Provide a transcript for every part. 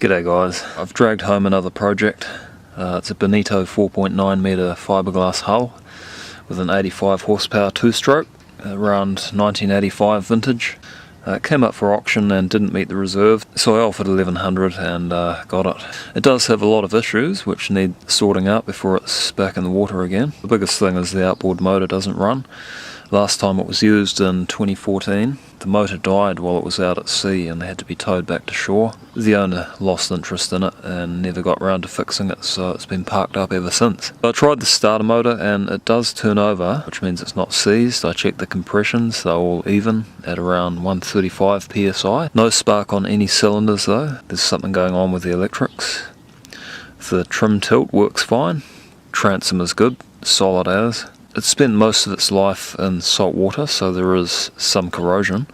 G'day guys, I've dragged home another project. It's a Bonito 4.9 metre fiberglass hull with an 85 horsepower two-stroke, around 1985 vintage. It came up for auction and didn't meet the reserve, so I offered 1100 and got it. It does have a lot of issues which need sorting out before it's back in the water again. The biggest thing is the outboard motor doesn't run. Last time it was used in 2014, the motor died while it was out at sea and they had to be towed back to shore. The owner lost interest in it and never got round to fixing it, so it's been parked up ever since. I tried the starter motor and it does turn over, which means it's not seized. I checked the compressions, they're all even at around 135 psi. No spark on any cylinders though, there's something going on with the electrics. The trim tilt works fine, transom is good, solid as. It's spent most of its life in salt water, so there is some corrosion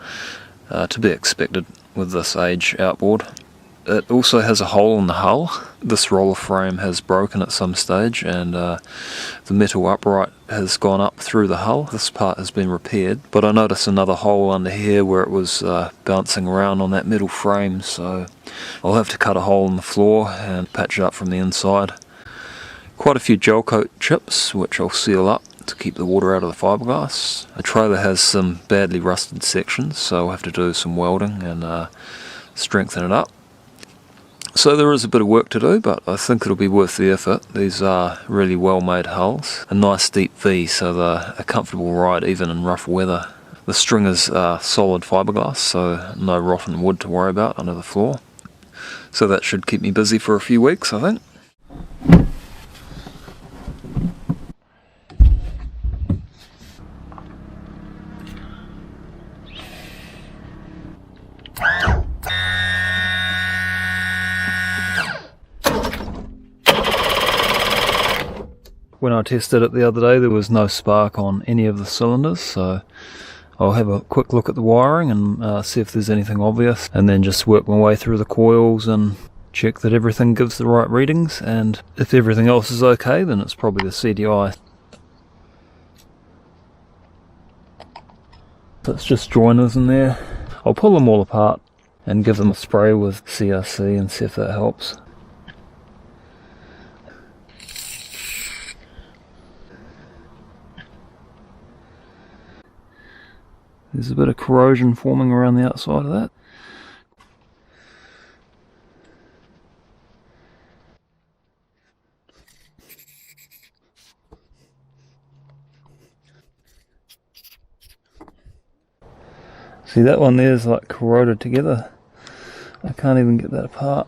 to be expected with this age outboard. It also has a hole in the hull. This roller frame has broken at some stage and the metal upright has gone up through the hull. This part has been repaired, but I noticed another hole under here where it was bouncing around on that metal frame, so I'll have to cut a hole in the floor and patch it up from the inside. Quite a few gel coat chips which I'll seal up to keep the water out of the fiberglass. The trailer has some badly rusted sections, so I'll have to do some welding and strengthen it up. So there is a bit of work to do, but I think it'll be worth the effort. These are really well made hulls. A nice deep V, so they're a comfortable ride even in rough weather. The string is solid fiberglass, so no rotten wood to worry about under the floor. So that should keep me busy for a few weeks, I think. When I tested it the other day, there was no spark on any of the cylinders, so I'll have a quick look at the wiring and see if there's anything obvious, and then just work my way through the coils and check that everything gives the right readings, and if everything else is okay, then it's probably the CDI. So it's just joiners in there. I'll pull them all apart and give them a spray with CRC and see if that helps. There's a bit of corrosion forming around the outside of that. See, that one there is like corroded together. I can't even get that apart.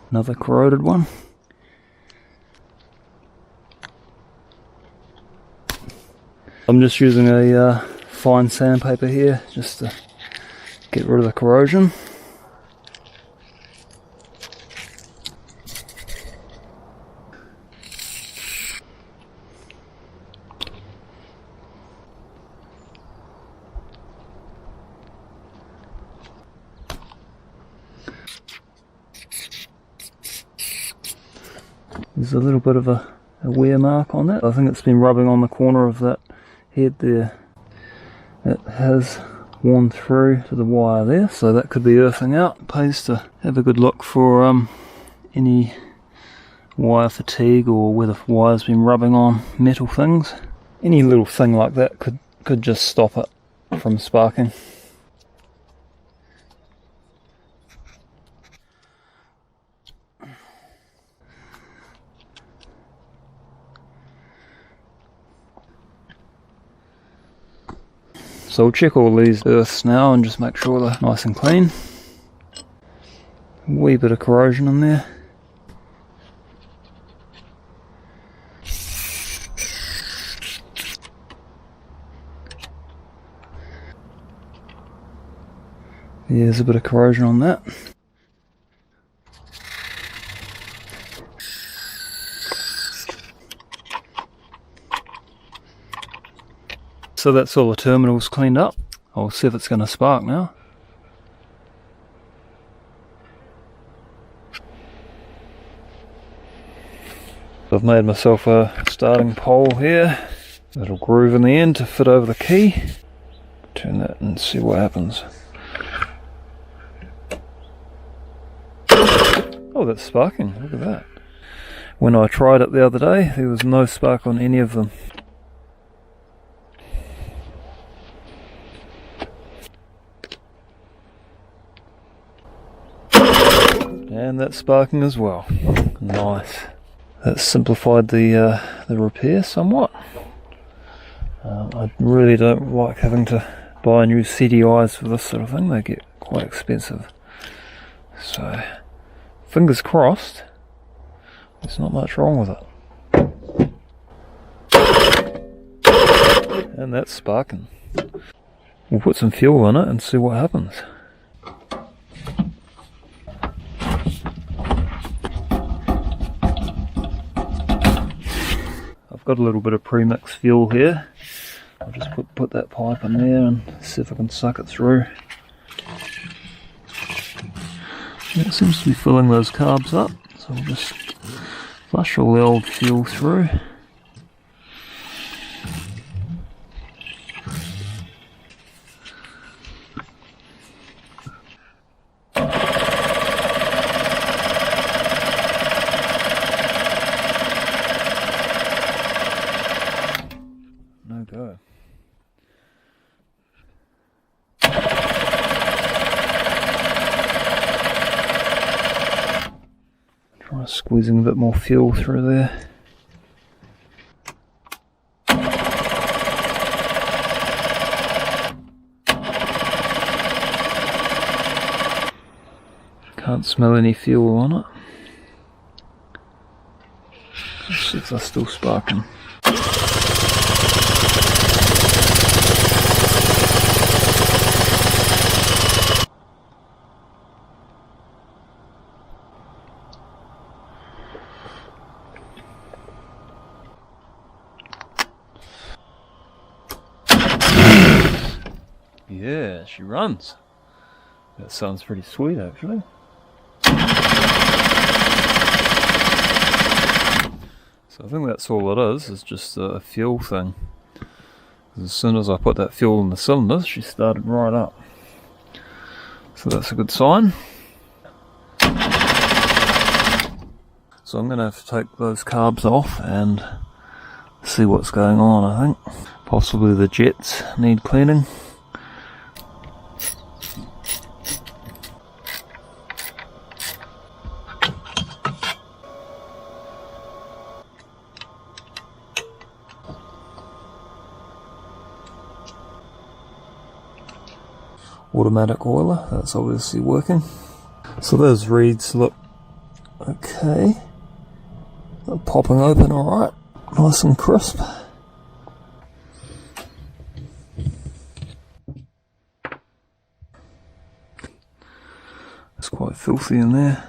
Another corroded one. I'm just using a fine sandpaper here just to get rid of the corrosion. There's a little bit of a wear mark on that. I think it's been rubbing on the corner of that head there. It has worn through to the wire there, so that could be earthing out. It pays to have a good look for any wire fatigue or where the wire's been rubbing on metal things. Any little thing like that could just stop it from sparking. So we'll check all these earths now and just make sure they're nice and clean. A wee bit of corrosion in there. Yeah, there's a bit of corrosion on that. So that's all the terminals cleaned up. I'll see if it's going to spark now. I've made myself a starting pole here, little groove in the end to fit over the key. Turn that and see what happens. Oh, that's sparking, look at that. When I tried it the other day, there was no spark on any of them. And that's sparking as well. Nice. That's simplified the repair somewhat. I really don't like having to buy new CDIs for this sort of thing. They get quite expensive. So, fingers crossed, there's not much wrong with it. And that's sparking. We'll put some fuel in it and see what happens. I've got a little bit of premix fuel here. I'll just put that pipe in there and see if I can suck it through. It seems to be filling those carbs up, so we'll just flush all the old fuel through. No go. Try squeezing a bit more fuel through there. Can't smell any fuel on it. Let's see if they're still sparking. Yeah, she runs. That sounds pretty sweet actually. So I think that's all it is just a fuel thing. As soon as I put that fuel in the cylinders, she started right up. So that's a good sign. So I'm going to have to take those carbs off and see what's going on, I think. Possibly the jets need cleaning. Automatic oiler, that's obviously working. So those reeds look okay. They're popping open alright, nice and crisp. It's quite filthy in there.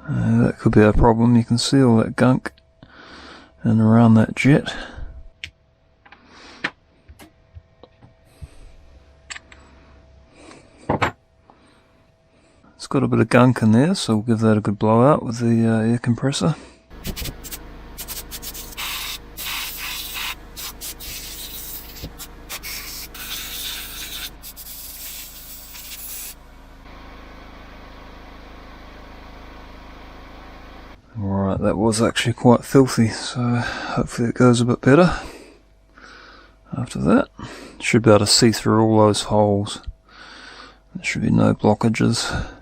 That could be a problem. You can see all that gunk and around that jet. It's got a bit of gunk in there, so we'll give that a good blowout with the air compressor. Alright, that was actually quite filthy, so hopefully it goes a bit better. After that, should be able to see through all those holes. There should be no blockages.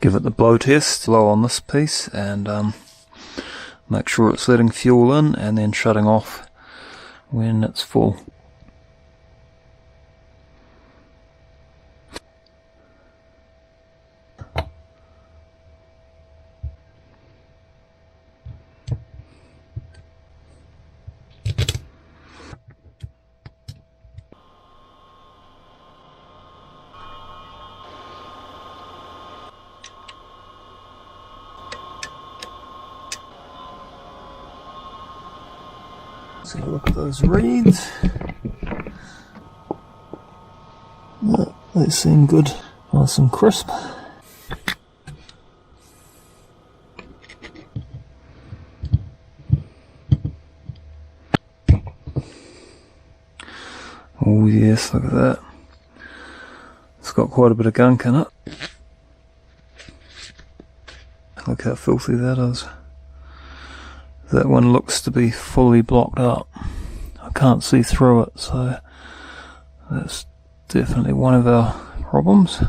Give it the blow test, blow on this piece and make sure it's letting fuel in and then shutting off when it's full. So look at those reeds. Yeah, they seem good, nice and crisp. Oh yes, look at that. It's got quite a bit of gunk in it. Look how filthy that is. That one looks to be fully blocked up. I can't see through it, so that's definitely one of our problems.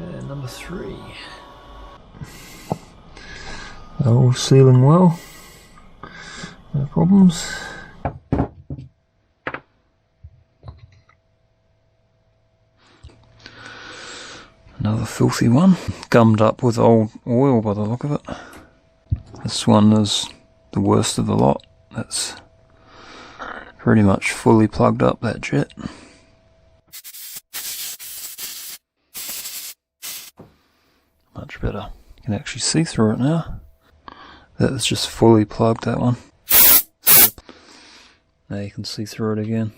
Okay, number 3. They're all sealing well. No problems. Another filthy one. Gummed up with old oil by the look of it. This one is the worst of the lot. That's pretty much fully plugged up, that jet. Much better. You can actually see through it now. That is just fully plugged, that one. Now you can see through it again.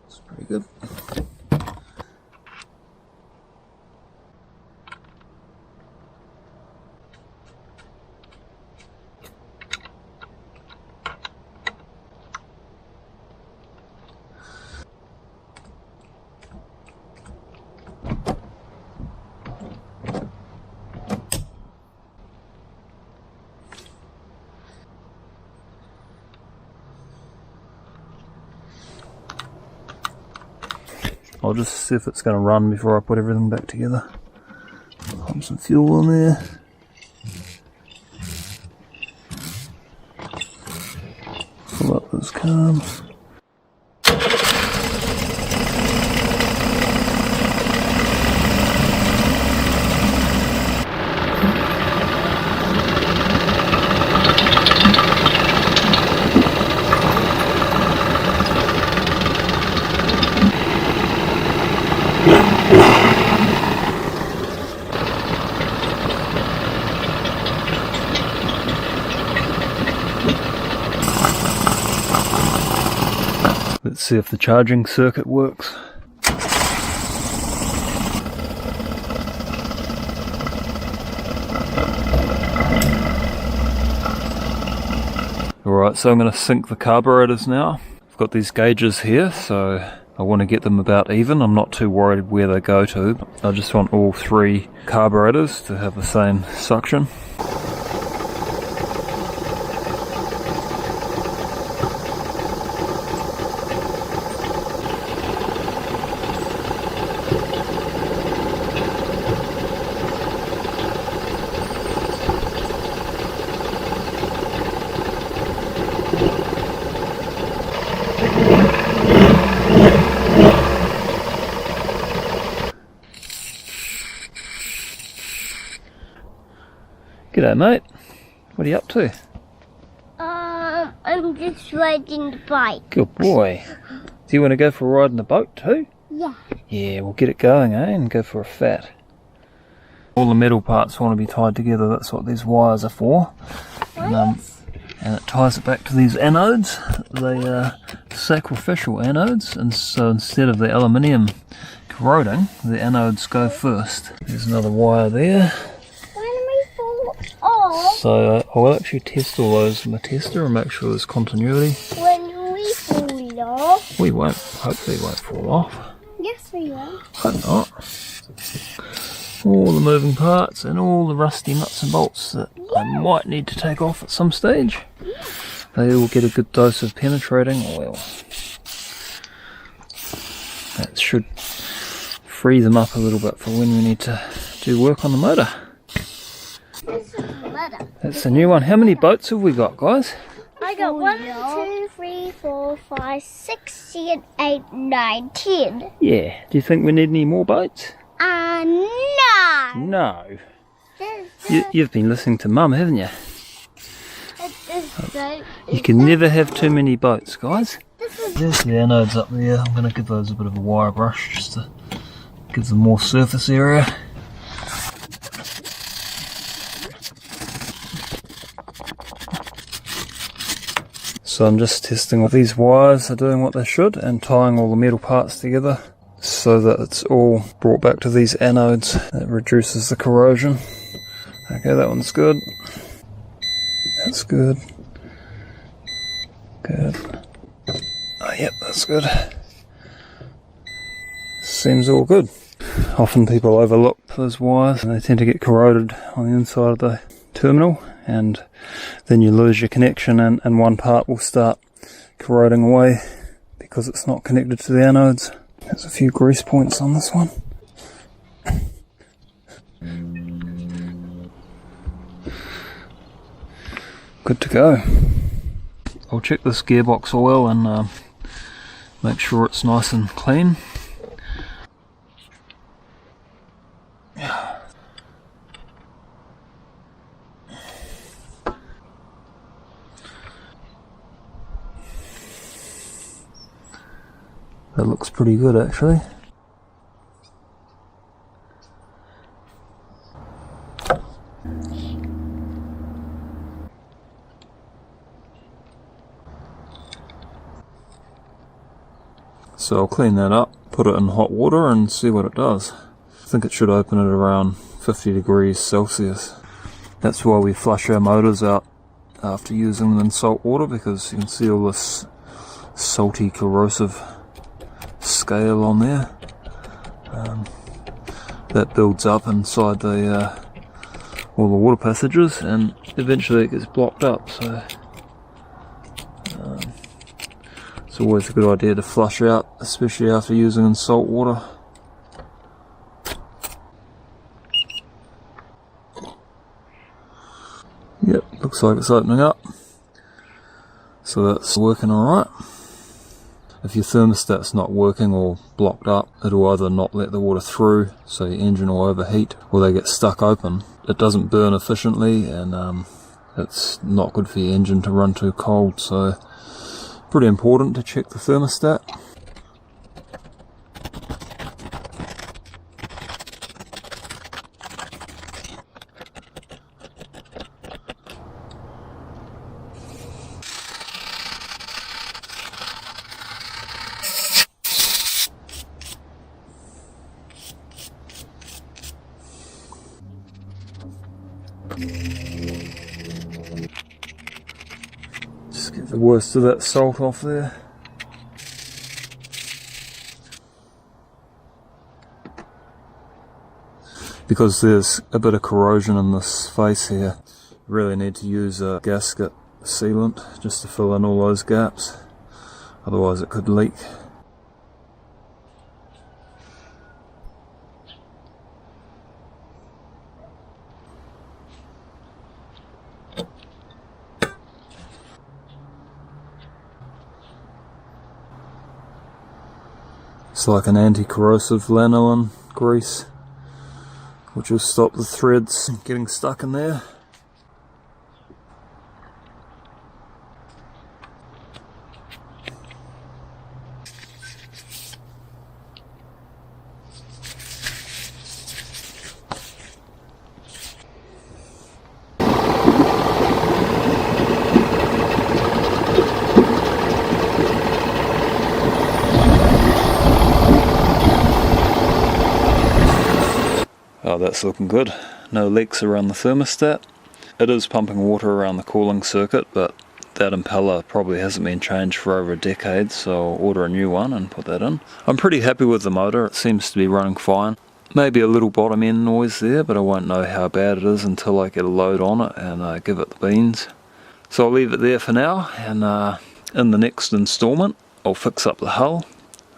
It's pretty good. I'll just see if it's going to run before I put everything back together. Pump some fuel in there. Fill up those carbs. Let's see if the charging circuit works. Alright, so I'm going to sync the carburetors now. I've got these gauges here, so I want to get them about even. I'm not too worried where they go to. I just want all 3 carburetors to have the same suction. G'day mate, what are you up to? I'm just riding the bike. Good boy. Do you want to go for a ride in the boat too? Yeah. Yeah, we'll get it going, and go for a fat. All the metal parts want to be tied together, that's what these wires are for. And it ties it back to these anodes. They are sacrificial anodes, and so instead of the aluminium corroding, the anodes go first. There's another wire there. When we fall off. So I'll actually test all those with my tester and make sure there's continuity. When we fall off. We won't, hopefully won't fall off. Yes, we will. Hope not. All the moving parts and all the rusty nuts and bolts that I might need to take off at some stage. They all get a good dose of penetrating oil. That should free them up a little bit for when we need to do work on the motor. This is the motor. That's a new one. How many boats have we got, guys? I got 1, 2, 3, 4, 5, 6, 7, 8, 9, 10. Yeah. Do you think we need any more boats? No. No. You've been listening to Mum, haven't you? You can never have too many boats, guys. There's the anodes up there. I'm going to give those a bit of a wire brush just to give them more surface area. So I'm just testing if these wires are doing what they should and tying all the metal parts together so that it's all brought back to these anodes. That reduces the corrosion. Okay, that one's good. That's good. Good. Oh, yep, that's good. Seems all good. Often people overlook those wires and they tend to get corroded on the inside of the terminal, and then you lose your connection and one part will start corroding away because it's not connected to the anodes. There's a few grease points on this one. Good to go. I'll check this gearbox oil and make sure it's nice and clean. That looks pretty good actually. So I'll clean that up, put it in hot water and see what it does. I think it should open at around 50 degrees Celsius. That's why we flush our motors out after using them in salt water, because you can see all this salty corrosive scale on there. That builds up inside the all the water passages and eventually it gets blocked up, so it's always a good idea to flush out, especially after using in salt water. Yep, looks like it's opening up, so that's working alright. If your thermostat's not working or blocked up, it'll either not let the water through, so your engine will overheat, or they get stuck open. It doesn't burn efficiently, and it's not good for your engine to run too cold, so pretty important to check the thermostat. Just get the worst of that salt off there. Because there's a bit of corrosion in this face here, you really need to use a gasket sealant just to fill in all those gaps, otherwise it could leak. It's like an anti-corrosive lanolin grease, which will stop the threads getting stuck in there. That's looking good. No leaks around the thermostat. It is pumping water around the cooling circuit, but that impeller probably hasn't been changed for over a decade, so I'll order a new one and put that in. I'm pretty happy with the motor. It seems to be running fine. Maybe a little bottom end noise there, but I won't know how bad it is until I get a load on it and give it the beans. So I'll leave it there for now, and in the next installment I'll fix up the hull,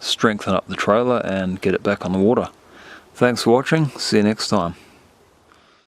strengthen up the trailer and get it back on the water. Thanks for watching, see you next time.